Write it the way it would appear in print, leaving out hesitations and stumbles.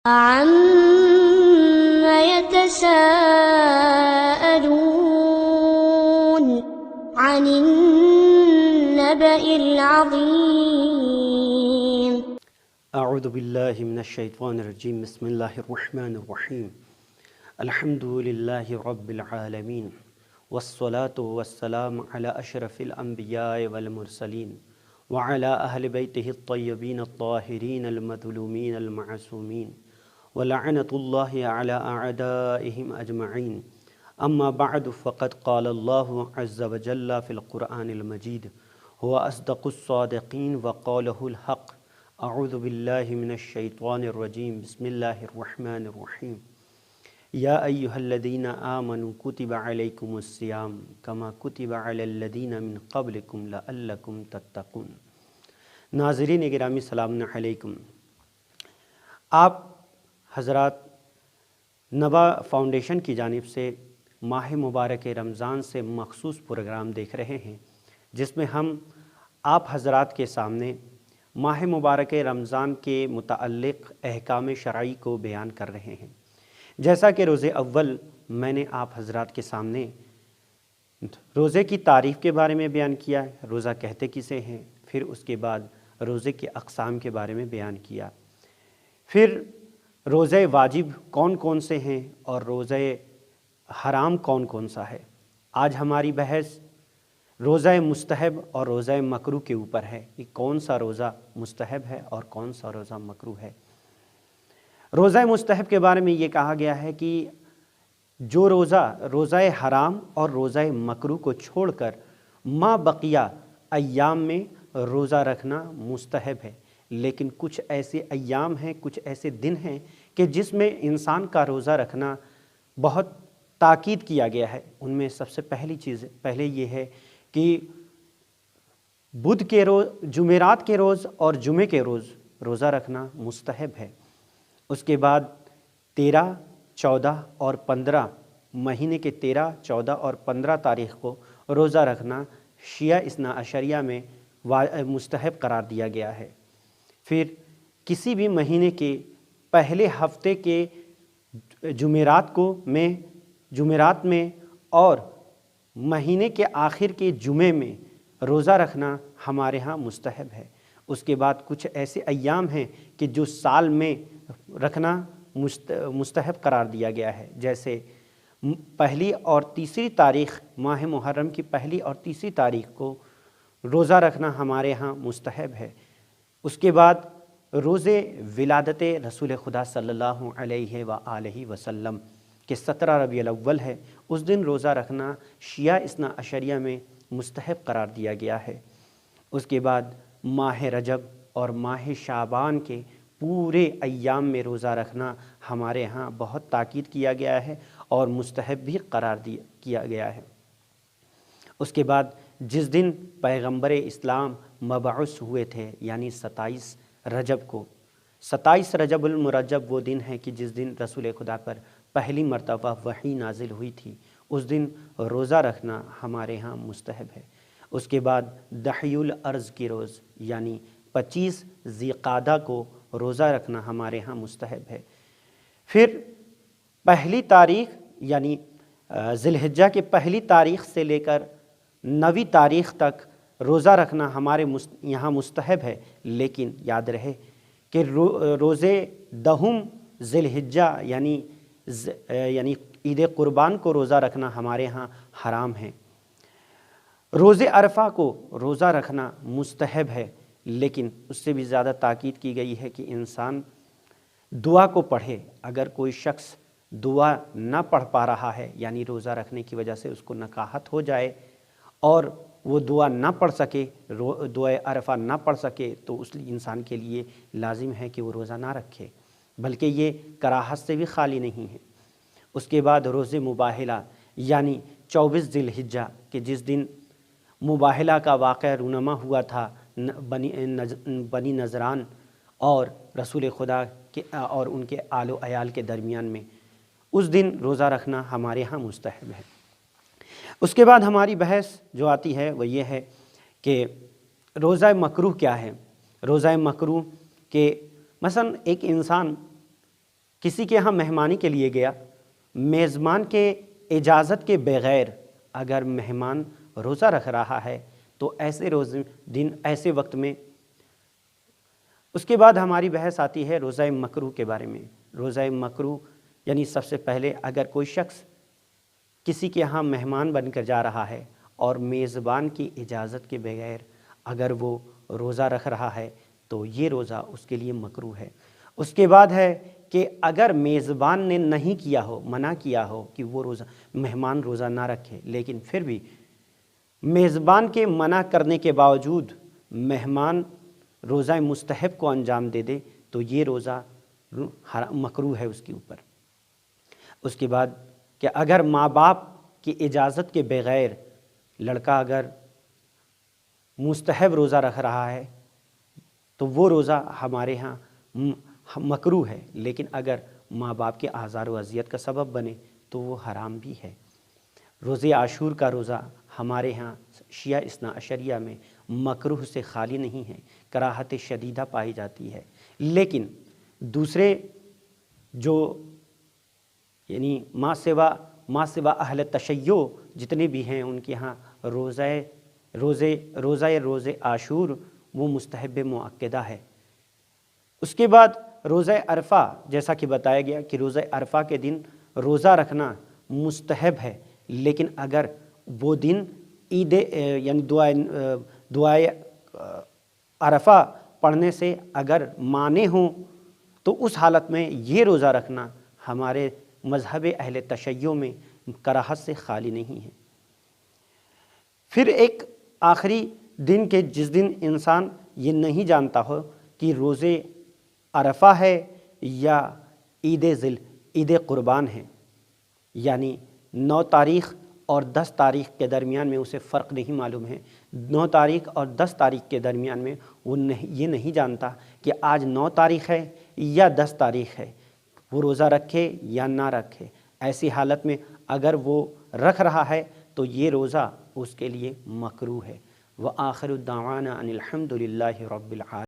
عَمَّ يَتَسَاءَلُونَ عَنِ النَّبَإِ الْعَظِيمِ اعوذ باللہ من الشیطان الرجیم بسم اللہ الرحمن الرحیم الحمد للہ رب العالمین والصلاة والسلام علی اشرف الانبیاء والمرسلین وعلی اہل بیتہ الطیبین الطاہرین المظلومین المعصومین ولعنۃ اللہ علی اعدائہم اجمعین اما بعد فقد قال اللہ عز وجل فی القرآن المجید هو اصدق الصادقین وقالہ الحق اعوذ باللہ من الشیطان الرجیم بسم اللہ الرحمن الرحیم یا ایہا الذین آمنوا کتب علیکم الصیام کما کتب علی الذین من قبلکم لعلکم تتقون۔ ناظرین گرامی السلام علیکم، آپ حضرات نوا فاؤنڈیشن کی جانب سے ماہ مبارک رمضان سے مخصوص پروگرام دیکھ رہے ہیں، جس میں ہم آپ حضرات کے سامنے ماہ مبارک رمضان کے متعلق احکام شرعی کو بیان کر رہے ہیں۔ جیسا کہ روزے اول میں نے آپ حضرات کے سامنے روزے کی تعریف کے بارے میں بیان کیا ہے، روزہ کہتے کسے ہیں، پھر اس کے بعد روزے کے اقسام کے بارے میں بیان کیا، پھر روزے واجب کون کون سے ہیں اور روزے حرام کون کون سا ہے۔ آج ہماری بحث روزہ مستحب اور روزہ مکروہ کے اوپر ہے کہ کون سا روزہ مستحب ہے اور کون سا روزہ مکروہ ہے۔ روزہ مستحب کے بارے میں یہ کہا گیا ہے کہ جو روزہ حرام اور روزہ مکروہ کو چھوڑ کر ما بقیہ ایام میں روزہ رکھنا مستحب ہے، لیکن کچھ ایسے ایام ہیں، کچھ ایسے دن ہیں کہ جس میں انسان کا روزہ رکھنا بہت تاکید کیا گیا ہے۔ ان میں سب سے پہلے یہ ہے کہ بدھ کے روز، جمعرات کے روز اور جمعے کے روز روزہ رکھنا مستحب ہے۔ اس کے بعد 13، 14 اور 15 مہینے کے 13، 14 اور 15 تاریخ کو روزہ رکھنا شیعہ اثنا عشریہ میں مستحب قرار دیا گیا ہے۔ پھر کسی بھی مہینے کے پہلے ہفتے کے جمعرات میں اور مہینے کے آخر کے جمعے میں روزہ رکھنا ہمارے ہاں مستحب ہے۔ اس کے بعد کچھ ایسے ایام ہیں کہ جو سال میں رکھنا مستحب قرار دیا گیا ہے، جیسے پہلی اور تیسری تاریخ، ماہ محرم کی پہلی اور تیسری تاریخ کو روزہ رکھنا ہمارے ہاں مستحب ہے۔ اس کے بعد روزے ولادت رسول خدا صلی اللہ علیہ وآلہ وسلم کہ 17 ربیع الاول ہے، اس دن روزہ رکھنا شیعہ اثنا عشریہ میں مستحب قرار دیا گیا ہے۔ اس کے بعد ماہ رجب اور ماہ شعبان کے پورے ایام میں روزہ رکھنا ہمارے ہاں بہت تاکید کیا گیا ہے اور مستحب بھی قرار کیا گیا ہے۔ اس کے بعد جس دن پیغمبر اسلام مبعوث ہوئے تھے، یعنی 27 رجب کو، 27 رجب المرجب وہ دن ہے کہ جس دن رسول خدا پر پہلی مرتبہ وحی نازل ہوئی تھی، اس دن روزہ رکھنا ہمارے ہاں مستحب ہے۔ اس کے بعد دحی الارض کی روز یعنی 25 ذی قعدہ کو روزہ رکھنا ہمارے ہاں مستحب ہے۔ پھر پہلی تاریخ یعنی ذی الحجہ کے پہلی تاریخ سے لے کر 9ویں تاریخ تک روزہ رکھنا ہمارے یہاں مستحب ہے، لیکن یاد رہے کہ روزے 10 ذی الحجہ یعنی عید قربان کو روزہ رکھنا ہمارے ہاں حرام ہے۔ روزے عرفہ کو روزہ رکھنا مستحب ہے، لیکن اس سے بھی زیادہ تاکید کی گئی ہے کہ انسان دعا کو پڑھے۔ اگر کوئی شخص دعا نہ پڑھ پا رہا ہے، یعنی روزہ رکھنے کی وجہ سے اس کو نکاہت ہو جائے اور وہ دعا نہ پڑھ سکے، دعائے عرفہ نہ پڑھ سکے، تو اس انسان کے لیے لازم ہے کہ وہ روزہ نہ رکھے، بلکہ یہ کراہت سے بھی خالی نہیں ہے۔ اس کے بعد روزے مباہلہ یعنی 24 ذی الحجہ کہ جس دن مباہلہ کا واقعہ رونما ہوا تھا بنی نظران اور رسول خدا کے اور ان کے آل و عیال کے درمیان میں، اس دن روزہ رکھنا ہمارے ہاں مستحب ہے۔ اس کے بعد ہماری بحث جو آتی ہے وہ یہ ہے کہ روزہ مکروہ کیا ہے۔ روزہ مکروہ کہ مثلا ایک انسان کسی کے ہاں مہمانی کے لیے گیا، میزبان کے اجازت کے بغیر اگر مہمان روزہ رکھ رہا ہے تو ایسے ایسے وقت میں اس کے بعد ہماری بحث آتی ہے روزہ مکروہ کے بارے میں۔ روزہ مکروہ یعنی سب سے پہلے اگر کوئی شخص کسی کے ہاں مہمان بن کر جا رہا ہے اور میزبان کی اجازت کے بغیر اگر وہ روزہ رکھ رہا ہے تو یہ روزہ اس کے لیے مکروہ ہے۔ اس کے بعد ہے کہ اگر میزبان نے نہیں کیا ہو، منع کیا ہو کہ وہ مہمان روزہ نہ رکھے، لیکن پھر بھی میزبان کے منع کرنے کے باوجود مہمان روزہ مستحب کو انجام دے دے تو یہ روزہ مکروہ ہے اس کے اوپر۔ اس کے بعد کہ اگر ماں باپ کی اجازت کے بغیر لڑکا اگر مستحب روزہ رکھ رہا ہے تو وہ روزہ ہمارے ہاں مکروہ ہے، لیکن اگر ماں باپ کے آزار و اذیت کا سبب بنے تو وہ حرام بھی ہے۔ روزہ عاشور کا روزہ ہمارے ہاں شیعہ اثنا عشریہ میں مکروہ سے خالی نہیں ہے، کراہت شدیدہ پائی جاتی ہے، لیکن دوسرے جو یعنی ماں سوا اہل تشیع جتنے بھی ہیں ان کے ہاں روزہ عاشور وہ مستحب مؤکدہ ہے۔ اس کے بعد روزہ عرفہ، جیسا کہ بتایا گیا کہ روزہ عرفہ کے دن روزہ رکھنا مستحب ہے، لیکن اگر وہ دن عید یعنی دعائے عرفہ پڑھنے سے اگر مانے ہوں تو اس حالت میں یہ روزہ رکھنا ہمارے مذہب اہل تشیع میں کراہت سے خالی نہیں ہے۔ پھر ایک آخری دن کے جس دن انسان یہ نہیں جانتا ہو کہ روزے عرفہ ہے یا عید قربان ہے، یعنی 9 تاریخ اور 10 تاریخ کے درمیان میں اسے فرق نہیں معلوم ہے۔ 9 تاریخ اور 10 تاریخ کے درمیان میں وہ یہ نہیں جانتا کہ آج 9 تاریخ ہے یا 10 تاریخ ہے، وہ روزہ رکھے یا نہ رکھے۔ ایسی حالت میں اگر وہ رکھ رہا ہے تو یہ روزہ اس کے لیے مکروہ ہے۔ وآخر الدعوانا ان الحمد للہ رب العالمین۔